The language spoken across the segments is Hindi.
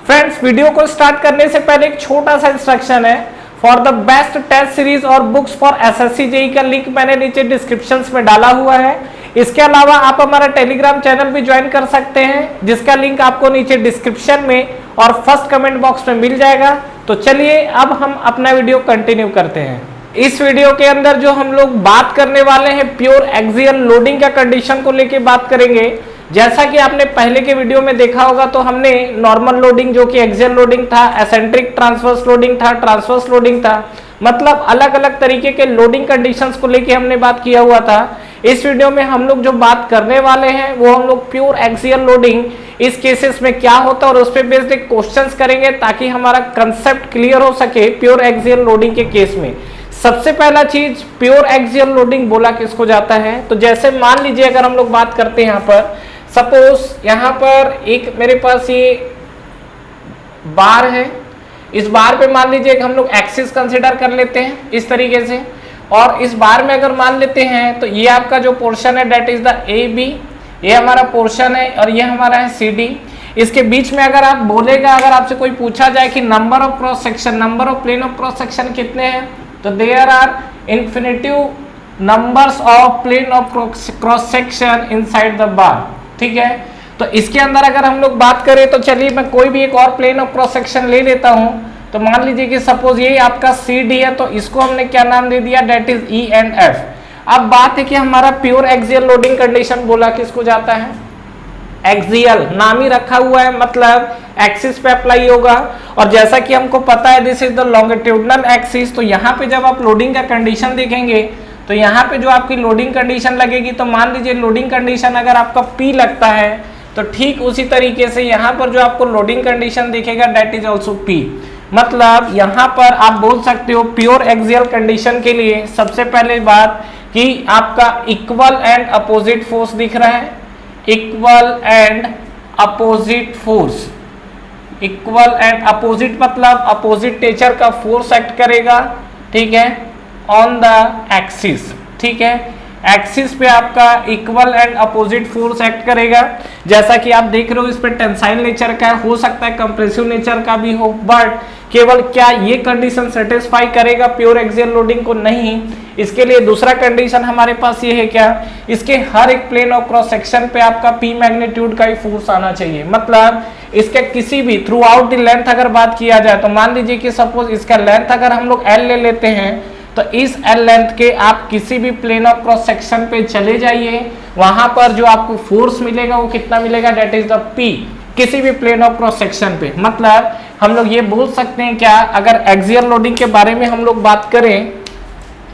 फ्रेंड्स, वीडियो को स्टार्ट करने से पहले एक छोटा सा इंस्ट्रक्शन है। For the best test series और बुक्स फॉर एसएससी जेईई का लिंक मैंने नीचे डिस्क्रिप्शन में डाला हुआ है। इसके अलावा आप हमारा टेलीग्राम चैनल भी ज्वाइन कर सकते हैं, जिसका लिंक आपको नीचे डिस्क्रिप्शन में और फर्स्ट कमेंट बॉक्स में मिल जाएगा। तो चलिए अब हम अपना वीडियो कंटिन्यू करते हैं। इस वीडियो के अंदर जो हम लोग बात करने वाले हैं, प्योर एक्सियल लोडिंग का कंडीशन को लेके बात करेंगे। जैसा कि आपने पहले के वीडियो में देखा होगा, तो हमने नॉर्मल लोडिंग जो कि एक्सियल लोडिंग था, एसेंट्रिक ट्रांसवर्स लोडिंग था, ट्रांसवर्स लोडिंग था, मतलब अलग अलग तरीके के लोडिंग कंडीशंस को लेके हमने बात किया हुआ था। इस वीडियो में हम लोग जो बात करने वाले हैं वो हम लोग प्योर एक्सियल लोडिंग इस केसेस में क्या होता है और उस पर बेस्ड एक क्वेश्चंस करेंगे, ताकि हमारा कंसेप्ट क्लियर हो सके प्योर एक्सियल लोडिंग के केस में। सबसे पहला चीज, प्योर एक्सियल लोडिंग बोला किसको जाता है? तो जैसे मान लीजिए अगर हम लोग बात करते हैं, यहाँ पर सपोज यहाँ पर एक मेरे पास ये बार है, इस बार पे मान लीजिए हम लोग एक्सिस कंसिडर कर लेते हैं इस तरीके से, और इस बार में अगर मान लेते हैं तो ये आपका जो पोर्शन है that is the A B, ये हमारा पोर्शन है और ये हमारा है सी डी। इसके बीच में अगर आप बोलेगा, अगर आपसे कोई पूछा जाए कि number of cross section, number of plane of cross section कितने हैं, तो there are infinitive numbers of plane of cross section inside the bar. ठीक है, तो इसके अंदर अगर हम लोग बात करें तो चलिए मैं कोई भी एक और प्लेन ऑफ क्रॉस सेक्शन ले लेता हूं। तो मान लीजिए कि सपोज ये आपका सी डी है, तो इसको हमने क्या नाम दे दिया, that is E and F. अब बात है कि हमारा प्योर एक्सियल लोडिंग कंडीशन बोला किसको जाता है? एक्सियल नाम ही रखा हुआ है, मतलब एक्सिस पे अप्लाई होगा। और जैसा कि हमको पता है this is the longitudinal axis, तो यहाँ पे जब आप लोडिंग का कंडीशन देखेंगे तो यहाँ पे जो आपकी लोडिंग कंडीशन लगेगी, तो मान लीजिए लोडिंग कंडीशन अगर आपका P लगता है, तो ठीक उसी तरीके से यहाँ पर जो आपको लोडिंग कंडीशन दिखेगा डेट इज ऑल्सो P। मतलब यहाँ पर आप बोल सकते हो प्योर एक्सियल कंडीशन के लिए सबसे पहले बात कि आपका इक्वल एंड अपोजिट फोर्स दिख रहा है, equal and opposite force. Equal and opposite मतलब अपोजिट नेचर का फोर्स एक्ट करेगा, ठीक है, ऑन द एक्सिस। ठीक है, एक्सिस पे आपका equal and opposite force act करेगा। जैसा कि आप देख रहे हो इस पे टेंसाइल नेचर का हो सकता है, कंप्रेसिव नेचर का भी हो, बट केवल क्या ये कंडीशन सेटिस्फाई करेगा प्योर एक्सियल लोडिंग को? नहीं। इसके लिए दूसरा कंडीशन हमारे पास ये है, क्या इसके हर एक प्लेन ऑफ क्रॉस सेक्शन पे आपका पी मैग्नीट्यूड का ही फोर्स आना चाहिए। मतलब इसके किसी भी थ्रू आउट द लेंथ अगर बात किया जाए, तो मान लीजिए कि सपोज इसका लेंथ अगर हम लोग एल ले लेते हैं, तो इस एल लेंथ के आप किसी भी प्लेन ऑफ क्रॉस सेक्शन पे चले जाइए, वहां पर जो आपको फोर्स मिलेगा वो कितना मिलेगा, डेट इज द पी, किसी भी प्लेन ऑफ क्रॉस सेक्शन पे। मतलब हम लोग ये बोल सकते हैं क्या, अगर एक्सियल लोडिंग के बारे में हम लोग बात करें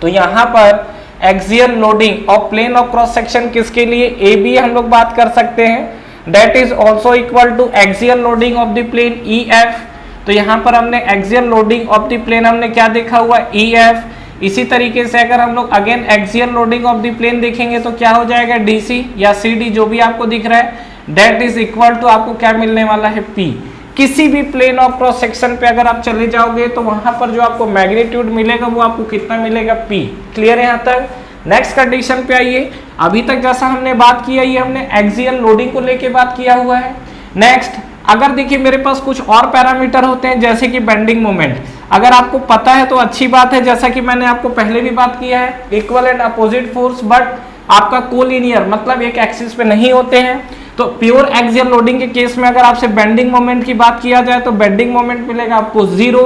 तो यहाँ पर axial loading of plane of cross section किसके लिए, ए बी हम लोग बात कर सकते हैं, that is also equal to axial loading of the plane E F. तो यहाँ पर हमने axial loading of the plane हमने क्या देखा हुआ, ई एफ। इसी तरीके से अगर हम लोग again axial loading of the plane देखेंगे तो क्या हो जाएगा, डीसी या सीडी जो भी आपको दिख रहा है, डेट इज इक्वल टू आपको क्या मिलने वाला है, पी। किसी भी प्लेन ऑफ क्रॉस सेक्शन पे अगर आप चले जाओगे तो वहां पर जो आपको मैग्नीट्यूड मिलेगा वो आपको कितना मिलेगा, पी। क्लियर है यहाँ तक? नेक्स्ट कंडीशन पे आइए। अभी तक जैसा हमने बात किया, ये हमने एक्सियल लोडिंग को लेके बात किया हुआ है। नेक्स्ट अगर देखिए मेरे पास कुछ और पैरामीटर होते हैं, जैसे कि बेंडिंग मोमेंट। अगर आपको पता है तो अच्छी बात है, जैसा कि मैंने आपको पहले भी बात किया है, equal and opposite force, but आपका कोलिनियर मतलब एक एक्सिस पे नहीं होते हैं। तो प्योर एक्सियल लोडिंग के केस में अगर आपसे बेंडिंग मोमेंट की बात किया जाए तो बेंडिंग मोमेंट मिलेगा आपको 0।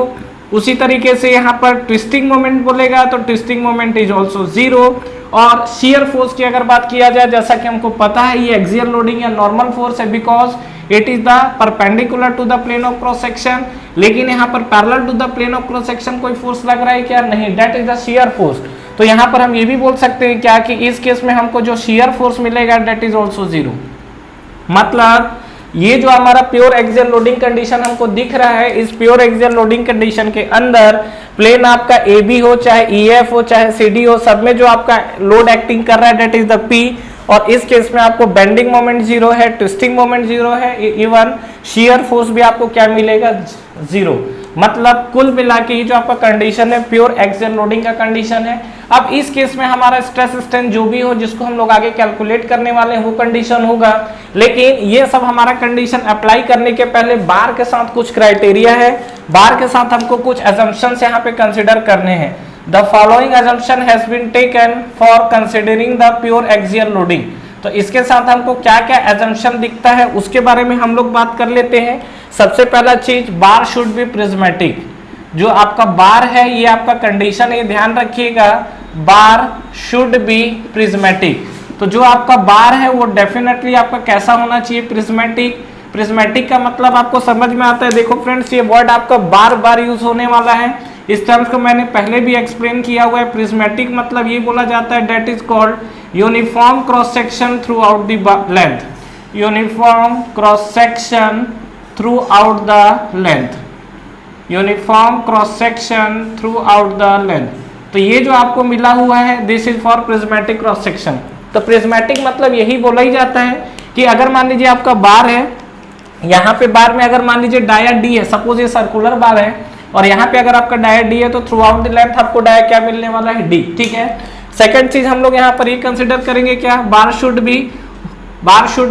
उसी तरीके से यहाँ पर ट्विस्टिंग मोमेंट बोलेगा तो ट्विस्टिंग मोमेंट इज ऑल्सो 0। और शियर फोर्स की अगर बात किया जाए, जैसा कि हमको पता है ये एक्सियल लोडिंग या नॉर्मल फोर्स है, because it is the perpendicular to the plane of cross section. लेकिन यहाँ पर parallel to the plane of cross section कोई फोर्स लग रहा है क्या? नहीं, that is the shear force. तो यहाँ पर हम ये भी बोल सकते हैं क्या कि इस केस में हमको जो शियर फोर्स मिलेगा डेट इज ऑल्सो 0। मतलब ये जो हमारा प्योर एक्सियल लोडिंग कंडीशन हमको दिख रहा है, इस प्योर एक्सियल लोडिंग कंडीशन के अंदर प्लेन आपका ए बी हो, चाहे ई एफ हो, चाहे सी डी हो, सब में जो आपका लोड एक्टिंग कर रहा है डेट इज द पी। और इस केस में आपको बेंडिंग मोमेंट 0 है, ट्विस्टिंग मोमेंट 0 है, इवन शियर फोर्स भी आपको क्या मिलेगा, 0। मतलब कुल मिला के ये जो आपका कंडीशन है प्योर एक्सियल लोडिंग का कंडीशन है। अब इस केस में हमारा स्ट्रेस स्ट्रेन जो भी हो जिसको हम लोग आगे कैलकुलेट करने वाले हैं वो कंडीशन होगा, लेकिन ये सब हमारा कंडीशन अप्लाई करने के पहले बार के साथ कुछ क्राइटेरिया है, बार के साथ हमको कुछ assumptions यहाँ पे कंसिडर करने हैं। The following assumption has been taken for considering the pure axial loading। तो इसके साथ हमको क्या क्या assumption दिखता है उसके बारे में हम लोग बात कर लेते हैं। सबसे पहला चीज, बार शुड बी प्रिज्मेटिक। जो आपका बार है ये आपका कंडीशन है, ध्यान रखिएगा, बार शुड बी प्रिज्मेटिक। तो जो आपका बार है वो डेफिनेटली आपका कैसा होना चाहिए, प्रिज्मेटिक। प्रिज्मेटिक का मतलब आपको समझ में आता है। देखो फ्रेंड्स, ये वर्ड आपका बार बार यूज होने वाला है। इस टर्म्स को मैंने पहले भी एक्सप्लेन किया हुआ है। प्रिज्मेटिक मतलब ये बोला जाता है that is called uniform cross section throughout the length, uniform cross section throughout the length, uniform cross section throughout the length. तो ये जो आपको मिला हुआ है this is for prismatic cross section. तो प्रिज्मेटिक मतलब यही बोला ही जाता है कि अगर मान लीजिए आपका बार है, यहाँ पे बार में अगर मान लीजिए डाया डी है, सपोज ये सर्कुलर बार है और यहाँ पे अगर आपका डाया डी है तो थ्रू आउट द लेंथ आपको डाया क्या मिलने वाला है, डी। ठीक है। सेकंड चीज हम लोग यहाँ पर ये कंसिडर करेंगे क्या, bar should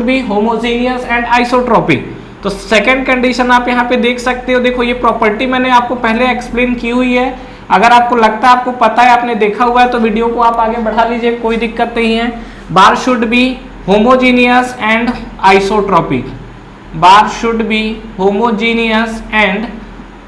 be homogeneous and isotropic. तो सेकंड कंडीशन आप यहाँ पे देख सकते हो। देखो ये प्रॉपर्टी मैंने आपको पहले एक्सप्लेन की हुई है। अगर आपको लगता है आपको पता है, आपने देखा हुआ है, तो वीडियो को आप आगे बढ़ा लीजिए, कोई दिक्कत नहीं है। Bar should be homogeneous and isotropic, bar should be homogeneous and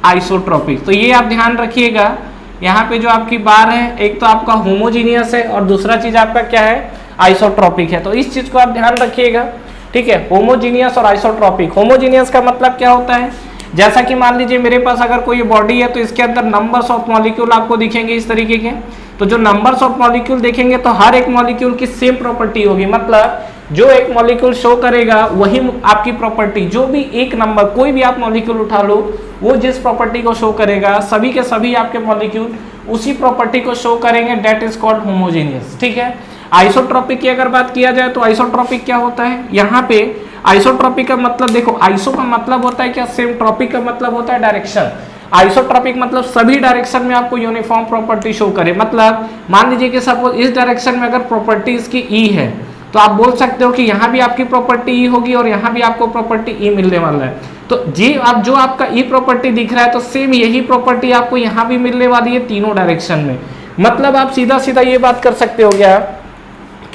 isotropic. तो ये आप ध्यान रखिएगा, यहाँ पे जो आपकी बार है एक तो आपका होमोजीनियस है और दूसरा चीज आपका क्या है, आइसोट्रोपिक है। तो इस चीज को आप ध्यान रखिएगा। ठीक है, होमोजीनियस और आइसोट्रोपिक। होमोजीनियस का मतलब क्या होता है, जैसा कि मान लीजिए मेरे पास अगर कोई बॉडी है तो इसके अंदर नंबर्स ऑफ मॉलिक्यूल आपको दिखेंगे इस तरीके के। तो जो नंबर्स ऑफ मॉलिक्यूल देखेंगे तो हर एक मॉलिक्यूल की सेम प्रॉपर्टी होगी, मतलब जो एक मॉलिक्यूल शो करेगा वही आपकी प्रॉपर्टी, जो भी एक नंबर कोई भी आप मॉलिक्यूल उठा लो वो जिस प्रॉपर्टी को शो करेगा सभी के सभी आपके मॉलिक्यूल उसी प्रॉपर्टी को शो करेंगे, डेट इज कॉल्ड होमोजेनियस। ठीक है। आइसोट्रोपिक की अगर बात किया जाए तो आइसोट्रोपिक क्या होता है, यहाँ पे आइसोट्रोपिक का मतलब देखो, आइसो का मतलब होता है क्या, सेम, ट्रॉपिक का मतलब होता है डायरेक्शन। आइसोट्रोपिक मतलब सभी डायरेक्शन में आपको यूनिफॉर्म प्रॉपर्टी शो करे। मतलब मान लीजिए कि सपोज इस डायरेक्शन में अगर प्रॉपर्टी इसकी ई है तो आप बोल सकते हो कि यहाँ भी आपकी प्रॉपर्टी ई होगी और यहाँ भी आपको प्रॉपर्टी ई मिलने वाला है। तो जी आप जो आपका ई प्रॉपर्टी दिख रहा है तो सेम यही प्रॉपर्टी आपको यहाँ भी मिलने वाली है तीनों डायरेक्शन में। मतलब आप सीधा सीधा ये बात कर सकते हो क्या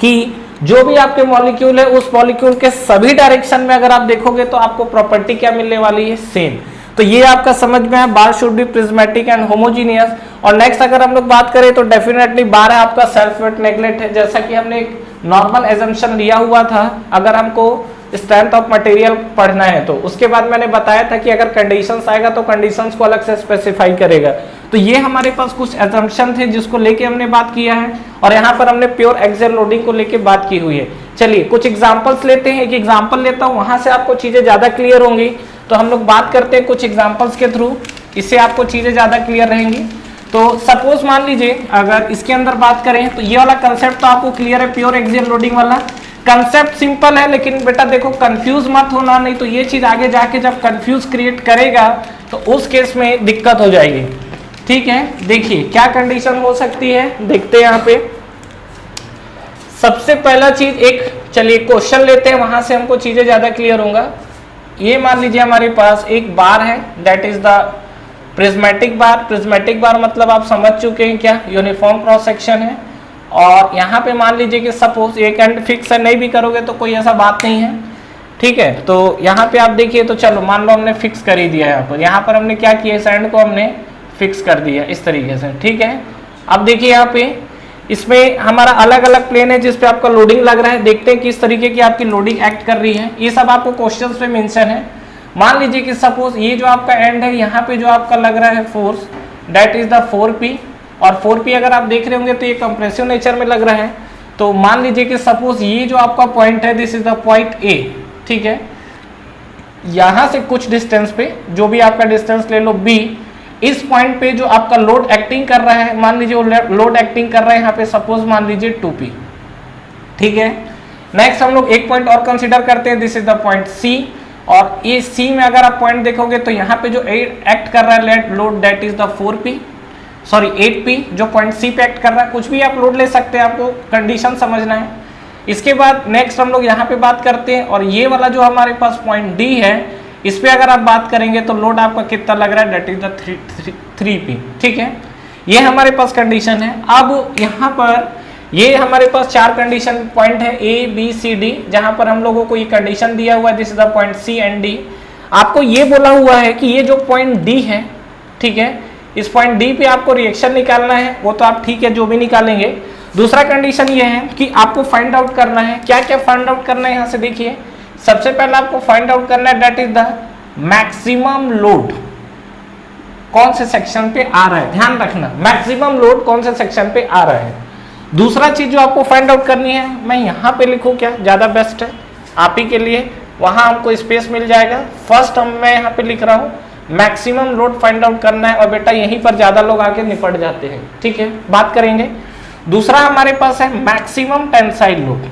कि जो भी आपके मॉलिक्यूल है उस मॉलिक्यूल के सभी डायरेक्शन में अगर आप देखोगे तो आपको प्रॉपर्टी क्या मिलने वाली है, सेम। तो ये आपका समझ में है, bar should be prismatic and homogeneous. और नेक्स्ट अगर हम लोग बात करें तो डेफिनेटली बार है आपका सेल्फ वेट नेगलेक्ट है, जैसा कि हमने एक नॉर्मल एजम्पशन लिया हुआ था। अगर हमको स्ट्रेंथ ऑफ मटेरियल पढ़ना है तो उसके बाद मैंने बताया था कि अगर कंडीशंस आएगा तो कंडीशंस को अलग से स्पेसिफाई करेगा। तो ये हमारे पास कुछ एजम्पशन थे जिसको लेके हमने बात किया है और यहाँ पर हमने प्योर एक्सियल लोडिंग को लेके बात की हुई है। चलिए कुछ एग्जांपल्स लेते हैं, एक एग्जांपल लेता हूँ, वहां से आपको चीजें ज्यादा क्लियर होंगी। तो हम लोग बात करते हैं कुछ एग्जांपल्स के थ्रू, इससे आपको चीजें ज्यादा क्लियर रहेंगी। तो सपोज मान लीजिए अगर इसके अंदर बात करें तो ये वाला कंसेप्ट तो आपको क्लियर है, प्योर एक्सियल लोडिंग वाला कंसेप्ट सिंपल है, लेकिन बेटा देखो कंफ्यूज मत होना, नहीं तो ये चीज आगे जाके जब कंफ्यूज क्रिएट करेगा तो उस केस में दिक्कत हो जाएगी। ठीक है, देखिए क्या कंडीशन हो सकती है, देखते हैं यहाँ पे। सबसे पहला चीज एक, चलिए क्वेश्चन लेते हैं, वहां से हमको चीजें ज्यादा क्लियर होगा। ये मान लीजिए हमारे पास एक बार है, that is the prismatic bar. Prismatic bar मतलब आप समझ चुके हैं क्या, यूनिफॉर्म क्रॉस सेक्शन है। और यहाँ पे मान लीजिए कि सपोज एक एंड फिक्स है, नहीं भी करोगे तो कोई ऐसा बात नहीं है। ठीक है, तो यहाँ पे आप देखिए, तो चलो मान लो हमने फिक्स कर ही दिया यहाँ पर हमने क्या किया, इस एंड को हमने फिक्स कर दिया इस तरीके से। ठीक है, अब देखिए यहाँ पे इसमें हमारा अलग अलग प्लेन है जिसपे आपका लोडिंग लग रहा है। देखते हैं किस तरीके की आपकी लोडिंग एक्ट कर रही है, ये सब आपको क्वेश्चंस पे मेंशन है। मान लीजिए कि सपोज ये जो आपका एंड है, यहाँ पे जो आपका लग रहा है force, that is the 4P। और 4P अगर आप देख रहे होंगे तो ये कंप्रेसिव नेचर में लग रहा है। तो मान लीजिए कि सपोज ये जो आपका पॉइंट है, this is the point A। ठीक है, यहां से कुछ डिस्टेंस पे, जो भी आपका डिस्टेंस ले लो B, इस पॉइंट पे जो आपका लोड एक्टिंग कर रहा है, मान लीजिए वो लोड एक्टिंग कर रहा है यहाँ पे सपोज मान लीजिए 2P। ठीक है, नेक्स्ट हम लोग एक पॉइंट और कंसीडर करते हैं, this is the point C। और ये सी में अगर आप पॉइंट देखोगे तो यहाँ पे जो एक्ट कर रहा है let load that is the 4p, sorry 8p, जो पॉइंट सी पे एक्ट कर रहा है। कुछ भी आप लोड ले सकते हैं, आपको कंडीशन समझना है। इसके बाद नेक्स्ट हम लोग यहाँ पे बात करते हैं, और ये वाला जो हमारे पास पॉइंट डी है, इस पे अगर आप बात करेंगे तो लोड आपका कितना लग रहा है, दैट इज द 3p। ठीक है, ये हमारे पास कंडीशन है। अब यहाँ पर ये हमारे पास 4 कंडीशन पॉइंट है ए बी सी डी, जहां पर हम लोगों को ये कंडीशन दिया हुआ है, this is the point C and D. आपको ये बोला हुआ है कि ये जो पॉइंट डी है, ठीक है, इस पॉइंट डी पे आपको रिएक्शन निकालना है, वो तो आप ठीक है जो भी निकालेंगे। दूसरा कंडीशन ये है कि आपको फाइंड आउट करना है, क्या क्या फाइंड आउट करना है, यहाँ से देखिए। सबसे पहले आपको फाइंड आउट करना है that is the maximum load कौन से सेक्शन पे आ रहा है, ध्यान रखना मैक्सिमम लोड कौन से सेक्शन पे आ रहा है। दूसरा चीज जो आपको फाइंड आउट करनी है, मैं यहाँ पे लिखूँ क्या, ज्यादा बेस्ट है आप ही के लिए, वहां हमको स्पेस मिल जाएगा। फर्स्ट मैं यहाँ पे लिख रहा हूँ मैक्सिमम लोड फाइंड आउट करना है, और बेटा यहीं पर ज्यादा लोग आके निपट जाते हैं। ठीक है, बात करेंगे। दूसरा हमारे पास है मैक्सिमम टेंसाइल लोड,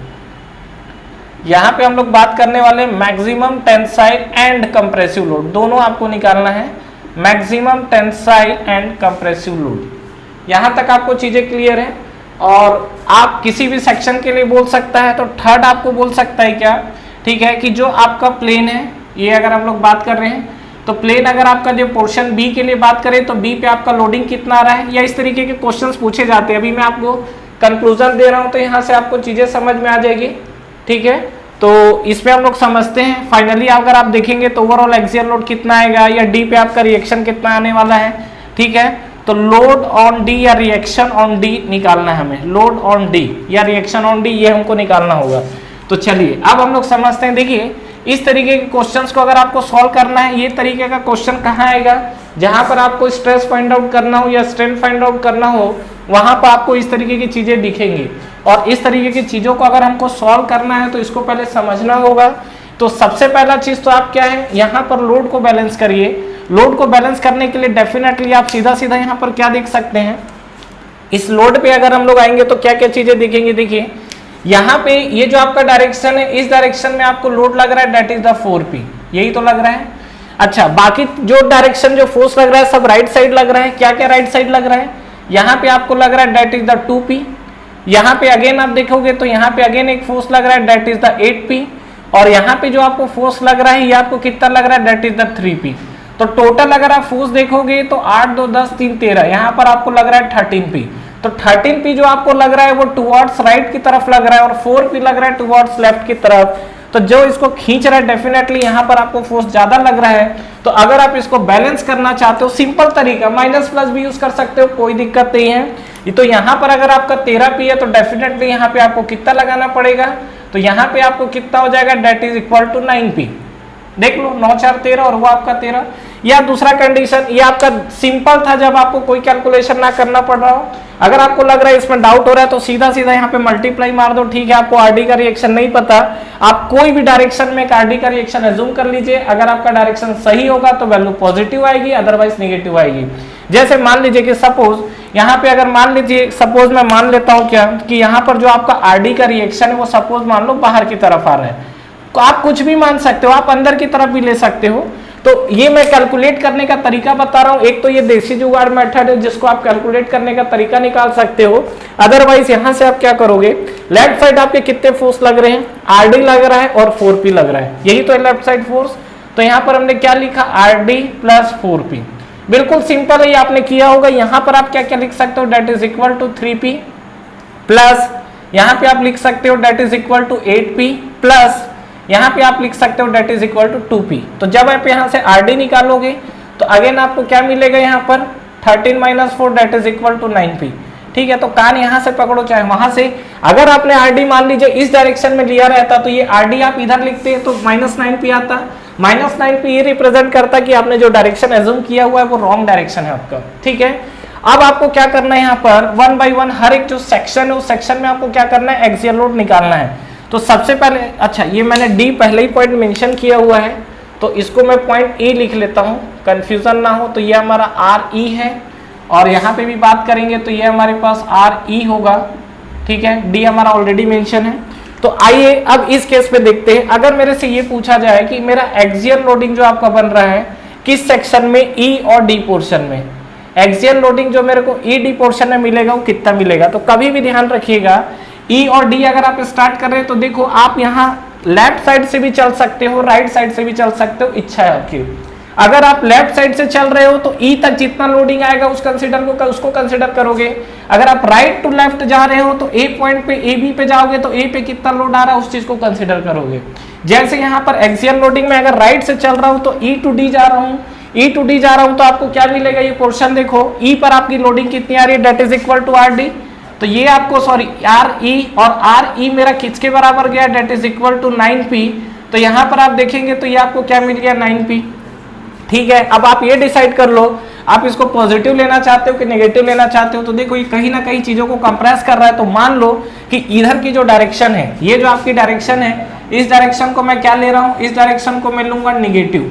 यहाँ पे हम लोग बात करने वाले maximum tensile and compressive load, दोनों आपको निकालना है, maximum tensile and compressive load. यहाँ तक आपको चीजें क्लियर है, और आप किसी भी सेक्शन के लिए बोल सकता है। तो थर्ड आपको बोल सकता है क्या, ठीक है, कि जो आपका प्लेन है, ये अगर हम लोग बात कर रहे हैं तो प्लेन अगर आपका जो पोर्शन बी के लिए बात करें तो बी पे आपका लोडिंग कितना आ रहा है, या इस तरीके के क्वेश्चंस पूछे जाते हैं। अभी मैं आपको कंक्लूजन दे रहा हूं तो यहाँ से आपको चीजें समझ में आ जाएगी। ठीक है, तो इसमें हम लोग समझते हैं। फाइनली अगर आप देखेंगे तो ओवरऑल एक्सियल लोड कितना आएगा, या डी पे आपका रिएक्शन कितना आने वाला है। ठीक है, तो लोड ऑन डी या रिएक्शन ऑन डी निकालना है हमें, लोड ऑन डी या रिएक्शन ऑन डी, ये हमको निकालना होगा। तो चलिए अब हम लोग समझते हैं। देखिए इस तरीके के क्वेश्चंस को अगर आपको सॉल्व करना है, ये तरीके का क्वेश्चन कहाँ आएगा, जहां पर आपको स्ट्रेस फाइंड आउट करना हो या स्ट्रेन फाइंड आउट करना हो, वहां पर आपको इस तरीके की चीजें दिखेंगी। और इस तरीके की चीजों को अगर हमको सॉल्व करना है तो इसको पहले समझना होगा। तो सबसे पहला चीज तो आप क्या है, यहाँ पर लोड को बैलेंस करिए। लोड को बैलेंस करने के लिए डेफिनेटली आप सीधा सीधा यहाँ पर क्या देख सकते हैं, इस लोड पे अगर हम लोग आएंगे तो क्या क्या चीजें दिखेंगी। देखिए यहाँ पे ये जो आपका डायरेक्शन है, इस डायरेक्शन में आपको लोड लग रहा है दैट इज द 4p, यही तो लग रहा है। अच्छा, बाकी जो डायरेक्शन जो फोर्स लग रहा है सब राइट साइड लग रहा है। क्या क्या राइट साइड लग रहा है, यहाँ पे आपको लग रहा है दैट इज द 2p। यहाँ पे अगेन आप देखोगे तो यहाँ पे अगेन एक फोर्स लग रहा है दैट इज द 8p, और यहाँ पे जो आपको फोर्स लग रहा है ये आपको कितना लग रहा है दैट इज द 3p। तो टोटल अगर आप फोर्स देखोगे तो 8 2 10 3 13, यहाँ पर आपको लग रहा है 13p। तो 13p जो आपको लग रहा है वो टुवर्ड्स राइट की तरफ लग रहा है, और 4p लग रहा है टुवर्ड्स लेफ्ट की तरफ। तो जो इसको खींच रहा है डेफिनेटली यहाँ पर आपको फोर्स ज्यादा लग रहा है। तो अगर आप इसको बैलेंस करना चाहते हो, सिंपल तरीका माइनस प्लस भी यूज कर सकते हो, कोई दिक्कत नहीं है। तो यहाँ पर अगर आपका 13p है तो डेफिनेटली यहाँ पे आपको कितना लगाना पड़ेगा, तो यहाँ पे आपको कितना हो जाएगा, that is equal to 9p। देख लो 9 4 13 और वो आपका 13। या दूसरा कंडीशन, ये आपका सिंपल था जब आपको कोई कैलकुलेशन ना करना पड़ रहा हो। अगर आपको लग रहा है इसमें डाउट हो रहा है तो सीधा सीधा यहाँ पे मल्टीप्लाई मार दो। ठीक है, आपको आरडी का रिएक्शन नहीं पता, आप कोई भी डायरेक्शन में एक आरडी का रिएक्शन एज्यूम कर लीजिए। अगर आपका डायरेक्शन सही होगा तो वैल्यू पॉजिटिव आएगी, अदरवाइज नेगेटिव आएगी। जैसे मान लीजिए कि सपोज यहाँ पे अगर मान लीजिए, सपोज मैं मान लेता हूँ क्या कि यहाँ पर जो आपका आरडी का रिएक्शन है वो सपोज मान लो बाहर की तरफ आ रहा है, तो आप कुछ भी मान सकते हो, आप अंदर की तरफ भी ले सकते हो। तो ये मैं कैलकुलेट करने का तरीका बता रहा हूं। एक तो ये देसी जुगाड़ मेथड है जिसको आप कैलकुलेट करने का तरीका निकाल सकते हो, अदरवाइज यहां से आप क्या करोगे, लेफ्ट साइड आपके कितने फोर्स लग रहे हैं, आरडी लग रहा है और 4p लग रहा है, यही तो है लेफ्ट साइड फोर्स। तो यहां पर हमने क्या लिखा, आरडी प्लस 4p। बिल्कुल सिंपल है, ये आपने किया होगा। यहां पर आप क्या क्या लिख सकते हो, that is equal to 3p plus यहां पे आप लिख सकते हो that is equal to 8p plus यहाँ पे आप लिख सकते हो that is equal to 2p। तो जब आप यहाँ से आरडी निकालोगे तो अगेन आपको क्या मिलेगा, यहाँ पर 13 - 4 that is equal to 9p। ठीक है, तो कान यहाँ से पकड़ो चाहे वहां से। अगर आपने आरडी मान लीजिए इस डायरेक्शन में लिया रहता तो ये आरडी आप इधर लिखते हैं तो -9p आता। -9p ये रिप्रेजेंट करता कि आपने जो डायरेक्शन एज्यूम किया हुआ है वो रॉन्ग डायरेक्शन है आपका। ठीक है, अब आपको क्या करना है, यहाँ पर 1 बाय 1 हर एक जो सेक्शन है उस सेक्शन में आपको क्या करना है, एक्सियल लोड निकालना है। तो सबसे पहले, अच्छा ये मैंने डी पहले ही पॉइंट मेंशन किया हुआ है तो इसको मैं पॉइंट ए लिख लेता हूँ, कंफ्यूजन ना हो। तो ये हमारा आर ई है, और यहाँ पे भी बात करेंगे तो ये हमारे पास आर ई होगा। ठीक है, डी हमारा ऑलरेडी मेंशन है। तो आइए अब इस केस पे देखते हैं, अगर मेरे से ये पूछा जाए कि मेरा एक्सियल लोडिंग जो आपका बन रहा है किस सेक्शन में, ई और डी पोर्शन में, एक्सियल लोडिंग जो मेरे को ई डी पोर्शन में मिलेगा वो कितना मिलेगा। तो कभी भी ध्यान रखिएगा, ई और डी अगर आप स्टार्ट कर रहे हैं तो देखो आप यहाँ लेफ्ट साइड से भी चल सकते हो, राइट साइड से भी चल सकते हो, इच्छा है आपकी। अगर आप लेफ्ट साइड से चल रहे हो तो ई तक जितना लोडिंग आएगा उसको कंसिडर करोगे। अगर आप राइट टू लेफ्ट जा रहे हो तो ए पॉइंट पे ए बी पे जाओगे तो ए पे कितना लोड आ रहा है उस चीज को कंसिडर करोगे। जैसे यहाँ पर एक्सियल लोडिंग में अगर राइट से चल रहा हूं तो ई टू डी जा रहा हूं, ई टू डी जा रहा हूं तो आपको क्या मिलेगा, ये पोर्शन देखो, ई पर आपकी लोडिंग कितनी आ रही है, that is equal to R D. तो ये आपको सॉरी आर ई, और आर ई मेरा किसके बराबर गया, date is equal to 9p। तो यहाँ पर आप देखेंगे तो ये आपको क्या मिल गया, 9p। ठीक है, अब आप ये डिसाइड कर लो आप इसको पॉजिटिव लेना चाहते हो कि नेगेटिव लेना चाहते हो। तो देखो ये कहीं ना कहीं चीजों को कंप्रेस कर रहा है, तो मान लो कि इधर की जो डायरेक्शन है, ये जो आपकी डायरेक्शन है, इस डायरेक्शन को मैं क्या ले रहा हूँ, इस डायरेक्शन को मैं लूंगा निगेटिव।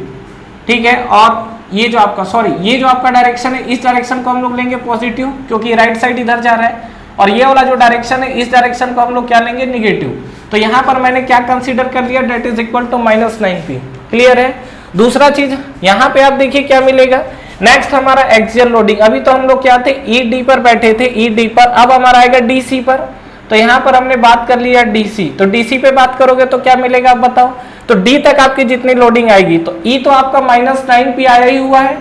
ठीक है, और ये जो आपका डायरेक्शन है, इस डायरेक्शन को हम लोग लेंगे पॉजिटिव, क्योंकि राइट साइड इधर जा रहा है। और ये वाला जो डायरेक्शन है, इस डायरेक्शन को हम लोग क्या लेंगे, निगेटिव। तो यहाँ पर मैंने क्या कंसीडर कर लिया, that is equal to -9p। Clear है। दूसरा चीज यहाँ पे आप देखिए क्या मिलेगा, नेक्स्ट हमारा एक्सियल लोडिंग। अभी तो हम लोग क्या थे, ई डी पर बैठे थे, ई डी पर, अब हमारा आएगा डीसी पर। तो यहाँ पर हमने बात कर लिया डीसी, तो डीसी पे बात करोगे तो क्या मिलेगा आप बताओ। तो डी तक आपकी जितनी लोडिंग आएगी, तो ई तो आपका -9p आया ही हुआ है,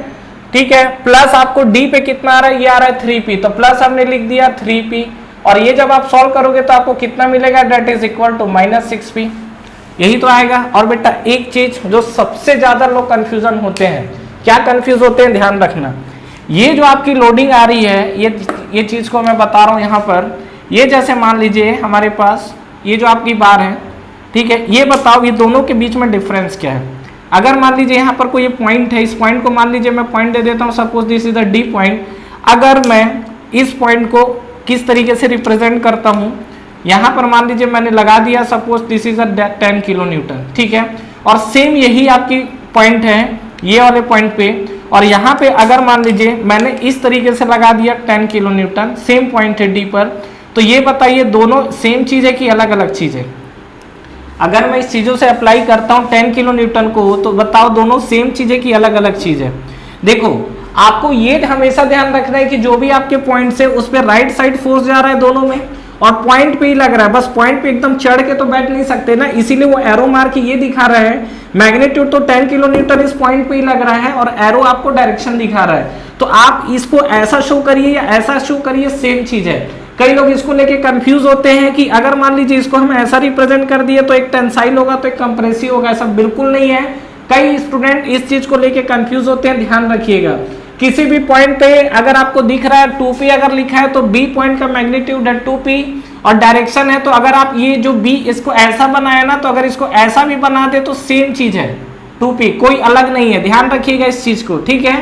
ठीक है, प्लस आपको डी पे कितना आ रहा है, ये आ रहा है 3p, तो प्लस हमने लिख दिया 3p। और ये जब आप सॉल्व करोगे तो आपको कितना मिलेगा, date is equal to -6p। यही तो आएगा। और बेटा एक चीज जो सबसे ज्यादा लोग कंफ्यूजन होते हैं, क्या कंफ्यूज होते हैं, ध्यान रखना, ये जो आपकी लोडिंग आ रही है, ये चीज को मैं बता रहा हूं यहाँ पर। ये जैसे मान लीजिए हमारे पास ये जो आपकी बार है, ठीक है, ये बताओ ये दोनों के बीच में डिफरेंस क्या है। अगर मान लीजिए यहाँ पर कोई पॉइंट है, इस पॉइंट को मान लीजिए मैं पॉइंट दे देता हूँ, suppose this is the D point. अगर मैं इस पॉइंट को किस तरीके से रिप्रेजेंट करता हूँ, यहाँ पर मान लीजिए मैंने लगा दिया, suppose this is 10 kilo Newton, ठीक है, और सेम यही आपकी पॉइंट है ये वाले पॉइंट पे, और यहाँ पे अगर मान लीजिए मैंने इस तरीके से लगा दिया 10 किलो न्यूटन, सेम पॉइंट है डी पर। तो ये बताइए दोनों सेम चीज है कि अलग अलग चीज है। अगर मैं इस चीजों से अप्लाई करता हूँ 10 किलो न्यूटन को, तो बताओ दोनों सेम चीज है कि अलग अलग चीज है। देखो आपको ये हमेशा ध्यान रखना है कि जो भी आपके पॉइंट है उस पर राइट साइड फोर्स जा रहा है दोनों में, और पॉइंट पे ही लग रहा है, बस पॉइंट पे एकदम चढ़ के तो बैठ नहीं सकते ना, इसीलिए वो एरो मार के ये दिखा रहा है मैग्नीट्यूड तो 10 किलो न्यूटन इस पॉइंट पे ही लग रहा है, और एरो आपको डायरेक्शन दिखा रहा है। तो आप इसको ऐसा शो करिए या ऐसा शो करिए, सेम चीज है। कई लोग इसको लेके कंफ्यूज होते हैं कि अगर मान लीजिए इसको हम ऐसा रिप्रेजेंट कर दिए तो एक टेंसाइल होगा तो एक कंप्रेसिव होगा, ऐसा बिल्कुल नहीं है। कई स्टूडेंट इस चीज को लेके कंफ्यूज होते हैं, ध्यान रखिएगा। किसी भी पॉइंट पे अगर आपको दिख रहा है 2p अगर लिखा है तो b पॉइंट का मैग्नीट्यूड है 2p, और डायरेक्शन है, तो अगर आप ये जो b इसको ऐसा बनाया ना, तो अगर इसको ऐसा भी बना दे तो सेम चीज है 2p, कोई अलग नहीं है, ध्यान रखिएगा इस चीज को, ठीक है।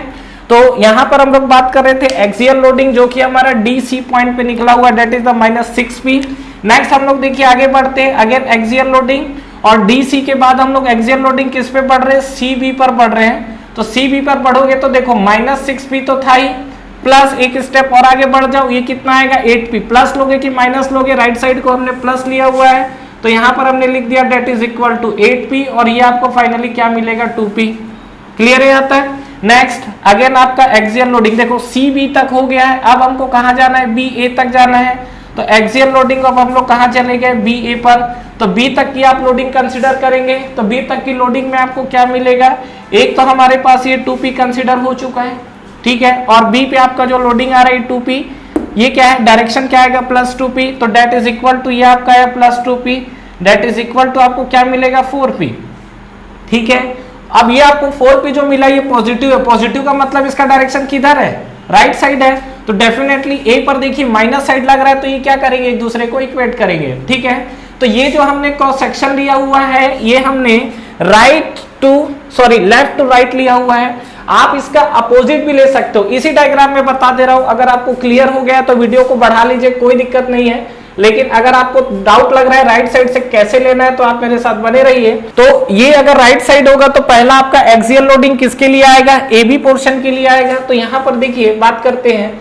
तो यहाँ पर हम लोग बात कर रहे थे एक्सियल लोडिंग जो कि हमारा DC पॉइंट पे निकला हुआ, that is the -6p। Next हम लोग देखिए आगे बढ़ते हैं, अगेन एक्सियल लोडिंग, और DC के बाद हम लोग एक्सियल लोडिंग किस पे बढ़ रहे हैं, CB पर बढ़ रहे हैं। तो CB पर बढ़ोगे तो देखो -6p तो था ही, प्लस एक स्टेप और आगे बढ़ जाओ, ये कितना आएगा 8p, प्लस लोगे कि माइनस लोगे, राइट साइड को हमने प्लस लिया हुआ है, तो यहाँ पर हमने लिख दिया that is equal to 8p, और ये आपको फाइनली क्या मिलेगा 2p। क्लियर है आता है। नेक्स्ट अगेन आपका एक्सियल लोडिंग, देखो CB तक हो गया है, अब हमको कहाँ जाना है, BA तक जाना है। तो एक्सियल लोडिंग अब हम लोग कहाँ चले गए, BA पर। तो B तक की आप लोडिंग कंसीडर करेंगे, तो B तक की लोडिंग में आपको क्या मिलेगा, एक तो हमारे पास ये 2p कंसीडर हो चुका है, ठीक है, और B पे आपका जो लोडिंग आ रहा है 2p, ये क्या है, डायरेक्शन क्या आएगा +2p, तो डेट इज इक्वल टू ये आपका है +2p, date is equal to आपको क्या मिलेगा 4p, ठीक है। अब ये आपको 4p जो मिला ये पॉजिटिव है, पॉजिटिव का मतलब इसका डायरेक्शन किधर है, राइट साइड है, तो डेफिनेटली A पर देखिए माइनस साइड लग रहा है, तो ये क्या करेंगे, एक दूसरे को इक्वेट करेंगे, ठीक है। तो ये जो हमने क्रॉस सेक्शन लिया हुआ है, ये हमने लेफ्ट टू राइट लिया हुआ है। आप इसका अपोजिट भी ले सकते हो, इसी डायग्राम में बता दे रहा हूं। अगर आपको क्लियर हो गया तो वीडियो को बढ़ा लीजिए, कोई दिक्कत नहीं है, लेकिन अगर आपको डाउट लग रहा है राइट साइड से कैसे लेना है तो आप मेरे साथ बने रहिए। तो ये अगर राइट साइड होगा तो पहला आपका एक्सियल लोडिंग किसके लिए आएगा, AB पोर्शन के लिए आएगा। तो यहाँ पर देखिए बात करते हैं,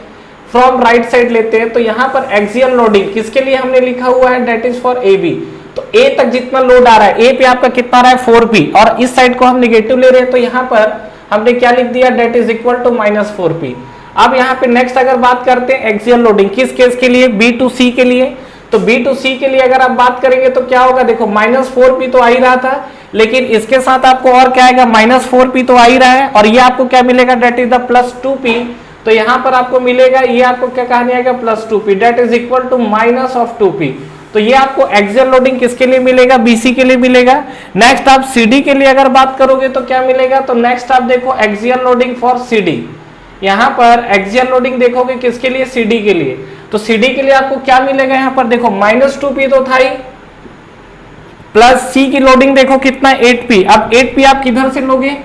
फ्रॉम राइट साइड लेते हैं, तो यहाँ पर एक्सियल लोडिंग किसके लिए हमने लिखा हुआ है, डेट इज फॉर AB। तो ए तक जितना लोड आ रहा है, ए पे आपका कितना आ रहा है 4p, और इस साइड को हम निगेटिव ले रहे हैं, तो यहाँ पर हमने क्या लिख दिया, that is equal to -4p। अब यहाँ पे नेक्स्ट अगर बात करते हैं एक्सियल लोडिंग, किस केस के लिए, बी टू सी के लिए। तो बी टू सी के लिए अगर आप बात करेंगे तो क्या होगा, देखो -4p तो आ ही रहा था, लेकिन इसके साथ आपको और क्या आएगा, -4p तो आ ही रहा है, और ये आपको क्या मिलेगा, डेट इज द +2p। तो यहाँ पर आपको मिलेगा, ये आपको क्या कहने आएगा, +2p, date is equal to -2p। तो ये आपको एक्सियल लोडिंग किसके लिए मिलेगा, बीसी के लिए मिलेगा। नेक्स्ट आप सीडी के लिए अगर बात करोगे तो क्या मिलेगा, तो नेक्स्ट आप देखो एक्सियल लोडिंग फॉर सीडी। यहाँ पर एक्सियल लोडिंग देखोगे किसके लिए, सीडी के लिए। तो सीडी के लिए आपको क्या मिलेगा, यहाँ पर देखो -2p तो था ही, प्लस सी की लोडिंग देखो कितना 8p। अब 8p आप किधर से लोगे,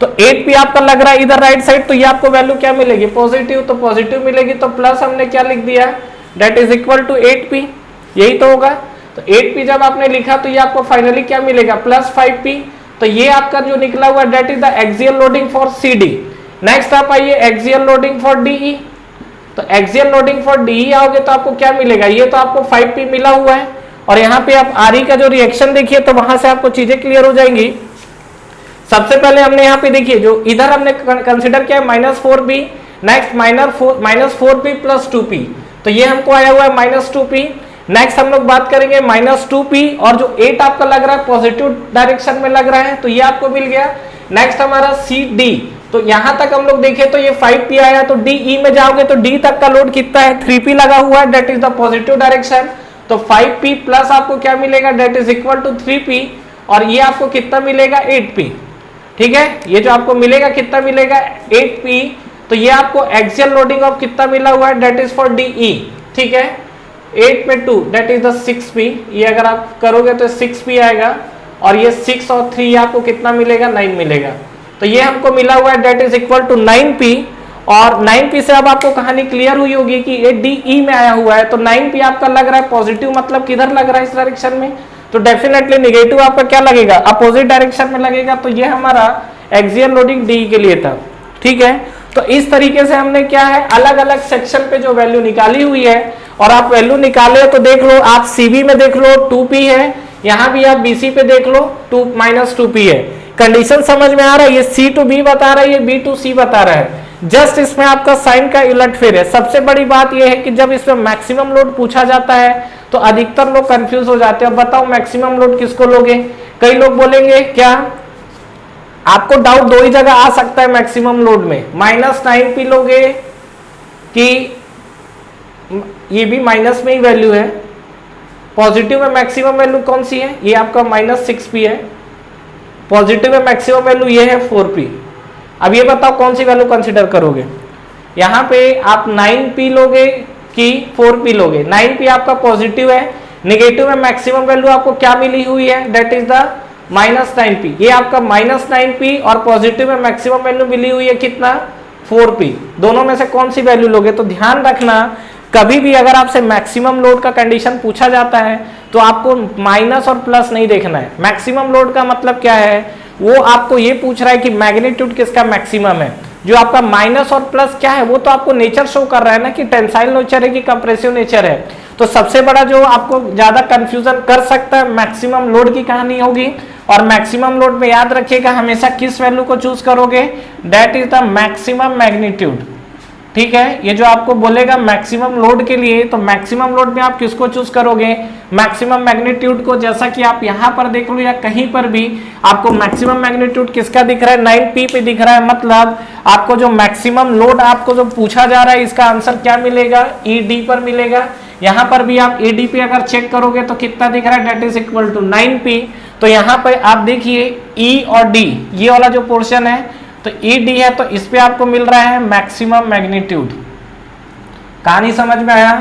तो 8p आपका लग रहा है इधर राइट साइड, तो ये आपको वैल्यू क्या मिलेगी, पॉजिटिव, तो पॉजिटिव मिलेगी, तो प्लस हमने क्या लिख दिया, that is equal to 8p, यही तो होगा। तो 8p जब आपने लिखा तो ये आपको फाइनली क्या मिलेगा, +5p। तो ये आपका जो निकला हुआ that is the axial loading for CD। Next आप आइए एक्सियल लोडिंग फॉर DE। तो एक्सियल लोडिंग फॉर DE आओगे तो आपको क्या मिलेगा, ये तो आपको 5p मिला हुआ है, और यहाँ पे आप RE का जो रिएक्शन देखिए तो वहां से आपको चीजें क्लियर हो जाएंगी। सबसे पहले हमने यहाँ पे देखिए, जो इधर हमने कंसिडर किया है -4p, नेक्स्ट -4p + 2p, तो ये हमको आया हुआ है -2p। नेक्स्ट हम लोग बात करेंगे -2p, और जो 8 आपका लग रहा है पॉजिटिव डायरेक्शन में लग रहा है, तो ये आपको मिल गया। नेक्स्ट हमारा CD, तो यहां तक हम लोग देखें तो ये 5p आया, तो DE में जाओगे तो D तक का लोड कितना है, 3p लगा हुआ है, that is the positive direction. तो 5p प्लस आपको क्या मिलेगा, date is equal to 3p, और ये आपको कितना मिलेगा, 8p। ठीक है, ये जो आपको मिलेगा कितना मिलेगा, 8p। तो ये आपको एक्सियल लोडिंग ऑफ कितना मिला हुआ है, डेट इज फॉर DE। ठीक है, 8 में 2 डेट इज द 6p, ये अगर आप करोगे तो 6p आएगा, और ये 6 और 3 आपको कितना मिलेगा, 9 मिलेगा। तो ये हमको मिला हुआ है that is equal to 9p, और 9p से अब आपको कहानी क्लियर हुई होगी कि ये DE में आया हुआ है, तो 9p आपका लग रहा है पॉजिटिव, मतलब किधर लग रहा है, इस डायरेक्शन में, तो डेफिनेटली निगेटिव आपका क्या लगेगा, अपोजिट डायरेक्शन में लगेगा। तो ये हमारा एक्सियल लोडिंग DE के लिए था। ठीक है, तो इस तरीके से हमने क्या है, अलग अलग सेक्शन पे जो वैल्यू निकाली हुई है, और आप वैल्यू निकाले तो देख लो, आप CV में देख लो 2p है, यहां भी आप BC पे देख लो -2p है। कंडीशन समझ में आ रहा है, ये C to B बता रहा है, ये B to C बता रहा है, जस्ट इसमें आपका साइन का उलटफेर है। सबसे बड़ी बात यह है कि जब इसमें मैक्सिमम लोड पूछा जाता है तो अधिकतर लोग कंफ्यूज हो जाते हैं। अब बताओ मैक्सिमम लोड किसको लोगे, कई लोग बोलेंगे क्या, आपको डाउट दो ही जगह आ सकता है मैक्सिमम लोड में, -9p लोगे कि ये भी माइनस में ही वैल्यू है, पॉजिटिव में मैक्सिमम वैल्यू कौन सी है, ये आपका -6p है, पॉजिटिव में मैक्सिमम वैल्यू ये है 4p। अब ये बताओ कौन सी वैल्यू कंसीडर करोगे, यहाँ पे आप 9p लोगे कि 4p लोगे। 9p आपका पॉजिटिव है, नेगेटिव में मैक्सिमम वैल्यू आपको क्या मिली हुई है, डेट इज द -9p। ये आपका -9p, और पॉजिटिव में मैक्सिमम वैल्यू मिली हुई है कितना, 4p। दोनों में से कौन सी वैल्यू लोगे, तो ध्यान रखना कभी भी अगर आपसे मैक्सिमम लोड का कंडीशन पूछा जाता है तो आपको माइनस और प्लस नहीं देखना है। मैक्सिमम लोड का मतलब क्या है, वो आपको ये पूछ रहा है कि मैग्नीट्यूड किसका मैक्सिमम है। जो आपका माइनस और प्लस क्या है, वो तो आपको नेचर शो कर रहा है ना, कि टेंसाइल नेचर है कि कंप्रेसिव नेचर है। तो सबसे बड़ा जो आपको ज्यादा कंफ्यूजन कर सकता है मैक्सिमम लोड की कहानी होगी। और मैक्सिमम लोड में याद रखिएगा हमेशा किस वैल्यू को चूज करोगे, that is the maximum magnitude. ठीक है, ये जो आपको बोलेगा मैक्सिमम लोड के लिए, तो मैक्सिमम लोड में आप किसको चूज करोगे, मैक्सिमम मैग्नीट्यूड को। जैसा कि आप यहाँ पर देख लो या कहीं पर भी आपको मैक्सिमम मैग्नीट्यूड किसका दिख रहा है, 9p पे दिख रहा है। मतलब आपको जो मैक्सिमम लोड आपको जो पूछा जा रहा है, इसका आंसर क्या मिलेगा, ED पर मिलेगा। यहाँ पर भी आप ED पे अगर चेक करोगे तो कितना दिख रहा है, that is equal to 9p। तो यहाँ पे आप देखिए E और D ये वाला जो पोर्शन है, तो ED है, तो इस पे आपको मिल रहा है मैक्सिमम मैग्नीट्यूड। कहानी समझ में आया,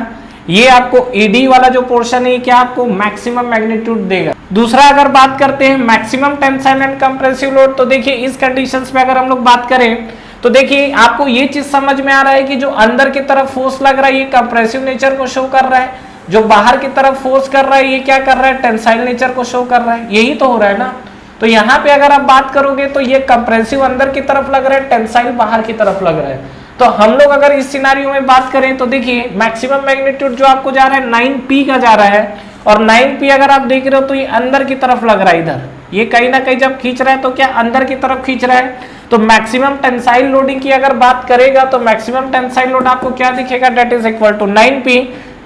ये आपको ED वाला जो पोर्शन है क्या आपको मैक्सिमम मैग्नीट्यूड देगा। दूसरा अगर बात करते हैं maximum tensile and compressive load, तो देखिए इस कंडीशंस में अगर हम लोग बात करें तो देखिए आपको ये चीज समझ में आ रहा है कि जो अंदर की तरफ फोर्स लग रहा है ये कंप्रेसिव नेचर को शो कर रहा है, जो बाहर की तरफ फोर्स कर रहा है ये क्या कर रहा है, टेंसाइल नेचर को शो कर रहा है। यही तो हो रहा है ना। तो यहाँ पे अगर आप बात करोगे तो ये कंप्रेसिव अंदर की तरफ लग रहा है, टेंसाइल बाहर की तरफ लग रहा है। तो हम लोग अगर इस सिनारियो में बात करें तो देखिए मैक्सिमम मैग्नीट्यूड जो आपको जा रहा है 9p का जा रहा है, और 9P अगर आप देख रहे हो तो ये अंदर की तरफ लग रहा है, इधर ये कहीं ना कहीं जब खींच रहा है तो क्या अंदर की तरफ खींच रहा है। तो मैक्सिमम टेंसाइल लोडिंग की अगर बात करेगा तो मैक्सिमम टेंसाइल लोड आपको क्या दिखेगा, date is equal to 9P।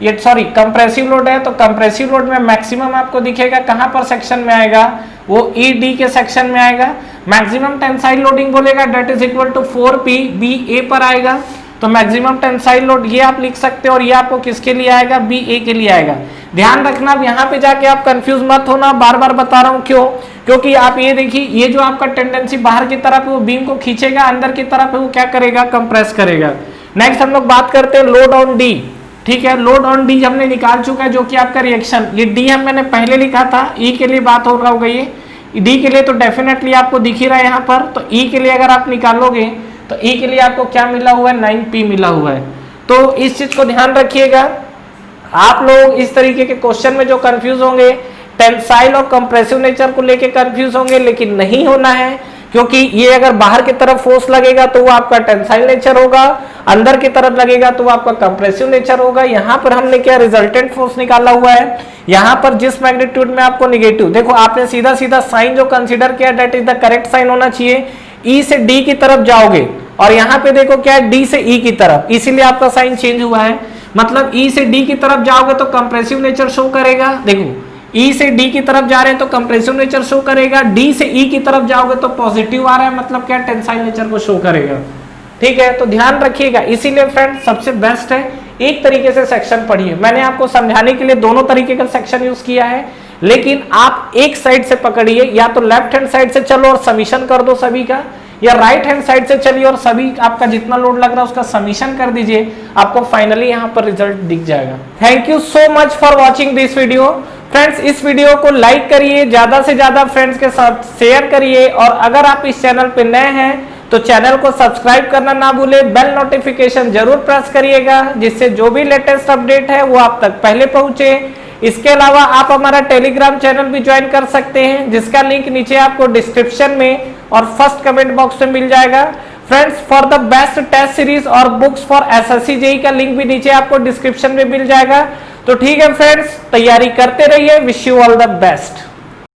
ये सॉरी कंप्रेसिव लोड है, तो कंप्रेसिव लोड में मैक्सिमम आपको दिखेगा कहां पर सेक्शन में आएगा, वो ED के सेक्शन में आएगा। मैक्सिमम टेंसाइल लोडिंग बोलेगा that is equal to 4P, BA पर आएगा। तो मैक्सिमम टेंसाइल लोड ये आप लिख सकते हो, और ये आपको किसके लिए आएगा, BA के लिए आएगा। ध्यान रखना, अब यहाँ पे जाके आप कंफ्यूज मत होना, बार बार बता रहा हूँ क्यों, क्योंकि आप ये देखिए ये जो आपका टेंडेंसी बाहर की तरफ है वो बीम को खींचेगा, अंदर की तरफ है वो क्या करेगा, कंप्रेस करेगा। नेक्स्ट हम लोग बात करते हैं लोड ऑन डी। ठीक है, लोड ऑन डी हमने निकाल चुका है, जो कि आपका रिएक्शन, ये डी हम मैंने पहले लिखा था, ई के लिए बात हो रहा होगा, ये डी के लिए तो डेफिनेटली आपको दिख ही रहा है यहाँ पर। तो ई के लिए अगर आप निकालोगे तो ई के लिए आपको क्या मिला हुआ है, 9P मिला हुआ है। तो इस चीज को ध्यान रखिएगा, आप लोग इस तरीके के क्वेश्चन में जो कंफ्यूज होंगे, टेंसाइल और कंप्रेसिव नेचर को लेके कंफ्यूज होंगे, लेकिन नहीं होना है, क्योंकि ये अगर बाहर की तरफ फोर्स लगेगा तो वो आपका टेंसाइल नेचर होगा, अंदर की तरफ लगेगा तो वो आपका कंप्रेसिव नेचर होगा। यहाँ पर हमने क्या रिजल्टेंट फोर्स निकाला हुआ है, यहाँ पर जिस मैग्नीट्यूड में आपको निगेटिव, देखो आपने सीधा सीधा साइन जो कंसीडर किया that is the correct sign होना चाहिए। ई से डी की तरफ जाओगे और यहाँ पे देखो क्या है, डी से ई की तरफ, इसीलिए आपका साइन चेंज हुआ है। मतलब ई से डी की तरफ जाओगे तो कंप्रेसिव नेचर शो करेगा, देखो ई से डी की तरफ जा रहे हैं तो कंप्रेसिव नेचर शो करेगा, डी से ई की तरफ जाओगे तो पॉजिटिव आ रहा है, मतलब क्या, टेंसाइल नेचर को शो करेगा। ठीक है, तो ध्यान रखिएगा, इसीलिए फ्रेंड सबसे बेस्ट है एक तरीके से सेक्शन पढ़िए। मैंने आपको समझाने के लिए दोनों तरीके का सेक्शन यूज किया है, लेकिन आप एक साइड से पकड़िए, या तो लेफ्ट हैंड साइड से चलो और समीशन कर दो सभी का, या राइट हैंड साइड से चलिए और सभी आपका जितना लोड लग रहा है उसका समीशन कर दीजिए, आपको फाइनली यहाँ पर रिजल्ट दिख जाएगा। Thank you so much for watching this video. Friends, इस वीडियो को लाइक करिए, ज्यादा से ज्यादा फ्रेंड्स के साथ शेयर करिए, और अगर आप इस चैनल पे नए हैं तो चैनल को सब्सक्राइब करना ना भूलें, बेल नोटिफिकेशन जरूर प्रेस करिएगा, जिससे जो भी लेटेस्ट अपडेट है वो आप तक पहले पहुंचे। इसके अलावा आप हमारा टेलीग्राम चैनल भी ज्वाइन कर सकते हैं, जिसका लिंक नीचे आपको डिस्क्रिप्शन में और फर्स्ट कमेंट बॉक्स में मिल जाएगा। Friends, for the best test series और बुक्स फॉर एसएससी जेईई का लिंक भी नीचे आपको डिस्क्रिप्शन में मिल जाएगा। तो ठीक है फ्रेंड्स, तैयारी करते रहिए, wish you all the best.